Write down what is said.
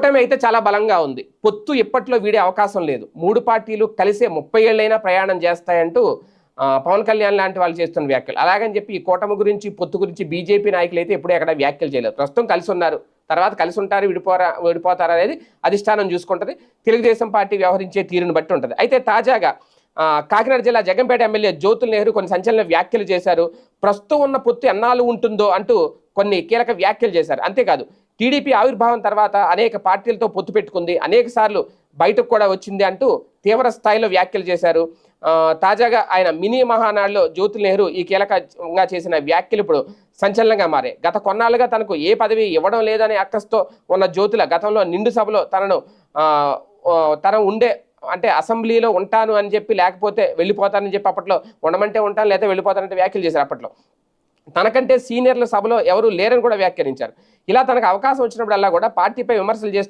కూటమి అయితే చాలా బలంగా ఉంది. పొత్తు ఇప్పట్లో వీడే అవకాశం లేదు. 3 పార్టీలు కలిసే 30 ఏళ్ళైనా ప్రయాణం చేస్తాయంటూ పవన్ కళ్యాణ్ లాంటి వాళ్ళు చేస్తున్న వ్యాఖ్యలు. అలాగని చెప్పి ఈ కూటమి గురించి, పొత్తు గురించి బీజేపీ నాయకులు అయితే ఎప్పుడూ ఎక్కడ వ్యాఖ్యలు చేయలేదు. ప్రస్తుతం కలిసి ఉన్నారు, తర్వాత కలిసి ఉంటారు, విడిపోతారు అనేది అధిష్టానం చూసుకుంటుంది. తెలుగుదేశం పార్టీ వ్యవహరించే తీరును బట్టి ఉంటుంది. అయితే తాజాగా కాకినాడ జిల్లా జగంపేట ఎమ్మెల్యే జ్యోతుల్ నెహ్రూ కొన్ని సంచలన వ్యాఖ్యలు చేశారు. ప్రస్తుతం ఉన్న పొత్తు ఎన్నాళ్ళు ఉంటుందో అంటూ కొన్ని కీలక వ్యాఖ్యలు చేశారు. అంతేకాదు, టీడీపీ ఆవిర్భావం తర్వాత అనేక పార్టీలతో పొత్తు పెట్టుకుంది, అనేక సార్లు బయటకు కూడా వచ్చింది అంటూ తీవ్ర స్థాయిలో వ్యాఖ్యలు చేశారు. తాజాగా ఆయన మినీ మహానాడులో జ్యోతుల్ నెహ్రూ ఈ కీలకంగా చేసిన వ్యాఖ్యలు ఇప్పుడు సంచలనంగా మారాయి. గత కొన్నాళ్ళుగా తనకు ఏ పదవి ఇవ్వడం లేదనే అక్కస్తో ఉన్న జ్యోతుల గతంలో నిండు సభలో తన ఉండే అంటే అసెంబ్లీలో ఉంటాను అని చెప్పి, లేకపోతే వెళ్ళిపోతానని చెప్పి, అప్పట్లో ఉండమంటే ఉంటాను లేదా వెళ్ళిపోతానంటే వ్యాఖ్యలు చేశారు. అప్పట్లో తనకంటే సీనియర్ల సభలో ఎవరు లేరని కూడా వ్యాఖ్యానించారు. ఇలా తనకు అవకాశం వచ్చినప్పుడల్లా కూడా పార్టీపై విమర్శలు చేస్తూ